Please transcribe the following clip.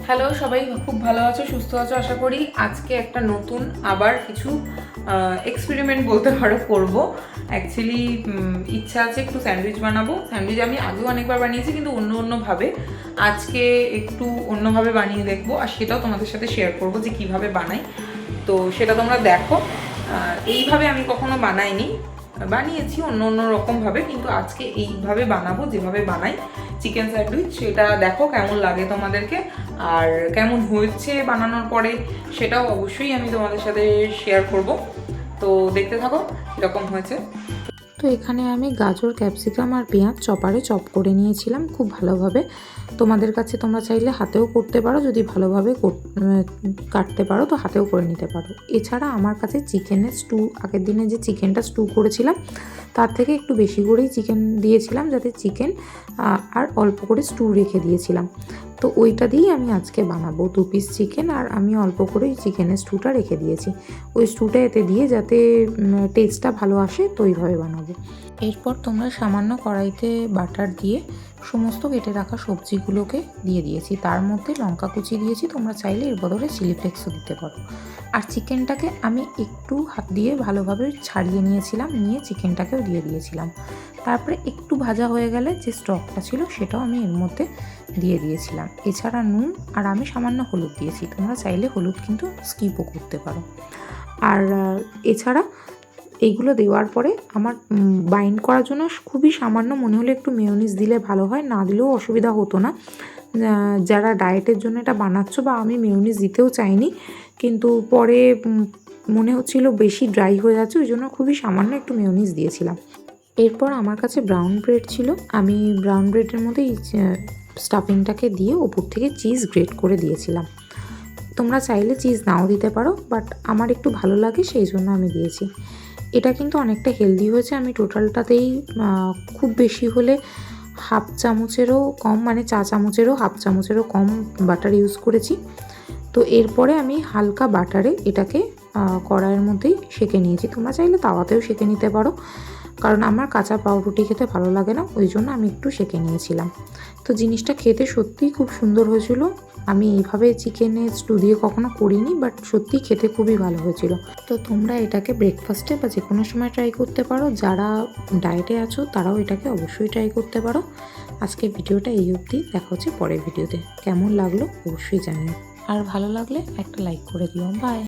Hello, সবাই খুব ভালো আছো, সুস্থ আছো আশা করি। আজকে একটা নতুন আবার কিছু এক্সপেরিমেন্ট বলতে পারো করবো। অ্যাকচুয়ালি ইচ্ছা আছে একটু স্যান্ডউইচ বানাবো। স্যান্ডউইচ আমি আগেও অনেকবার বানিয়েছি, কিন্তু অন্যভাবে। আজকে একটু অন্যভাবে বানিয়ে দেখবো, আর সেটাও তোমাদের সাথে শেয়ার করবো যে কিভাবে বানাই। তো সেটা তোমরা দেখো। এইভাবে আমি কখনো বানাইনি, বানিয়েছি অন্য রকমভাবে, কিন্তু আজকে এইভাবে বানাবো যেভাবে বানাই চিকেন স্যান্ডউইচ। সেটা দেখো কেমন লাগে তোমাদেরকে, আর কেমন হয়েছে বানানোর পরে সেটাও অবশ্যই আমি তোমাদের সাথে শেয়ার করব। তো দেখতে থাকো কীরকম হয়েছে। তো এখানে আমি গাজর, ক্যাপসিকাম আর পেঁয়াজ চপারে চপ করে নিয়েছিলাম খুব ভালোভাবে। তোমাদের কাছে তোমরা চাইলে হাতেও করতে পারো, যদি ভালোভাবে কাটতে পারো তো হাতেও করে নিতে পারো। এছাড়া আমার কাছে চিকেনের স্টু, আগের দিনে যে চিকেনটা স্টু করেছিলাম তার থেকে একটু বেশি করেই চিকেন দিয়েছিলাম, যাতে চিকেন আর অল্প করে স্টু রেখে দিয়েছিলাম। তো ওইটা দিয়েই আমি আজকে বানাবো 2 পিস চিকেন, আর আমি অল্প করে ওই চিকেনের স্টুটা রেখে দিয়েছি। ওই স্টুটা এতে দিয়ে যাতে টেস্টটা ভালো আসে, তো ওইভাবে বানাবো। এরপর তোমরা সামান্য কড়াইতে বাটার দিয়ে সমস্ত কেটে রাখা সবজিগুলোকে দিয়ে দিয়েছি। তার মধ্যে লঙ্কা কুচি দিয়েছি, তোমরা চাইলে এর বদলে চিলি ফ্লেক্সও দিতে পারো। আর চিকেনটাকে আমি একটু হাত দিয়ে ভালোভাবে ছাড়িয়ে নিয়েছিলাম, নিয়ে চিকেনটাকেও দিয়ে দিয়েছিলাম। তারপরে একটু ভাজা হয়ে গেলে যে স্টকটা ছিল সেটাও আমি এর মধ্যে দিয়ে দিয়েছিলাম। এছাড়া নুন আর আমি সামান্য হলুদ দিয়েছি, তোমরা চাইলে হলুদ কিন্তু স্কিপও করতে পারো। আর এছাড়া এইগুলো দেওয়ার পরে আমার বাইন্ড করার জন্য খুবই সামান্য মনে হলো একটু মেয়োনিজ দিলে ভালো হয়, না দিলেও অসুবিধা হতো না। যারা ডায়েটের জন্য এটা বানাচ্ছো, বা আমি মেয়োনিজ দিতেও চাইনি, কিন্তু পরে মনে হচ্ছিল বেশি ড্রাই হয়ে যাচ্ছে, ওই জন্য খুবই সামান্য একটু মেয়োনিজ দিয়েছিলাম। এরপর আমার কাছে ব্রাউন ব্রেড ছিল, আমি ব্রাউন ব্রেডের মধ্যে স্টাফিংটাকে দিয়ে ওপর থেকে চিজ গ্রেট করে দিয়েছিলাম। তোমরা চাইলে চিজ নাও দিতে পারো, বাট আমার একটু ভালো লাগে সেই জন্য আমি দিয়েছি। এটা কিন্তু অনেকটা হেলদি হয়েছে। আমি টোটালটাতেই খুব বেশি হলে হাফ চামচেরও কম, মানে চা চামচেরও হাফ চামচেরও কম বাটার ইউজ করেছি। তো এরপরে আমি হালকা বাটারে এটাকে কড়াইয়ের মধ্যেই সেঁকে নিয়েছি। তোমরা চাইলে তাওয়াতেও সেঁকে নিতে পারো, কারণ আমার কাঁচা পাউরুটি খেতে ভালো লাগে না, ওই জন্য আমি একটু সেঁকে নিয়েছিলাম। তো জিনিসটা খেতে সত্যিই খুব সুন্দর হয়েছিল। আমি এইভাবে চিকেনের স্টু দিয়ে কখনো করিনি, বাট সত্যিই খেতে খুবই ভালো হয়েছিল। তো তোমরা এটাকে ব্রেকফাস্টে বা যে কোনো সময় ট্রাই করতে পারো। যারা ডায়েটে আছো তারাও এটাকে অবশ্যই ট্রাই করতে পারো। আজকে ভিডিওটা এই অবধি, দেখা হচ্ছে পরের ভিডিওতে। কেমন লাগলো অবশ্যই জানিও, আর ভালো লাগলে একটা লাইক করে দিও। বাই।